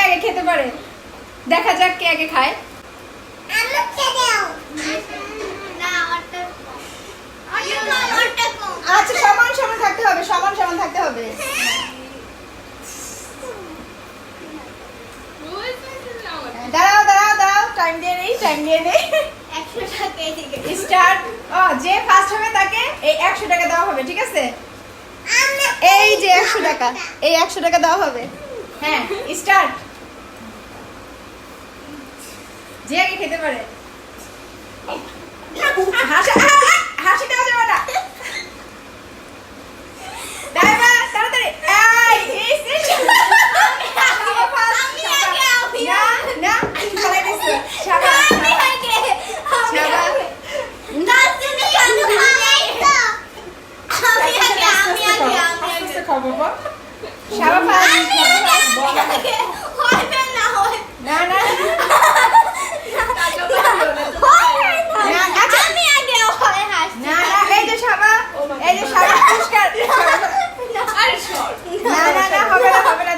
আগে খেতে পারে, দেখা যাক কে আগে খায়। আচ্ছা সমান সমান থাকতে হবে, সমান সমান থাকতে হবে। দাঁড়াও দাঁড়াও দাঁড়াও, টাইম দিয়ে নেই, টাইম দিয়ে নেই। 100 টাকা এদিকে স্টার্ট। যে ফার্স্ট হবে তাকে এই 100 টাকা দেওয়া হবে, ঠিক আছে? এই যে 100 টাকা, এই 100 টাকা দেওয়া হবে। হ্যাঁ স্টার্ট। যে আগে খেতে পারে। হাসি দেওয়া যাবে না। তাড়াতাড়ি না ফেলে দিছে। হবে না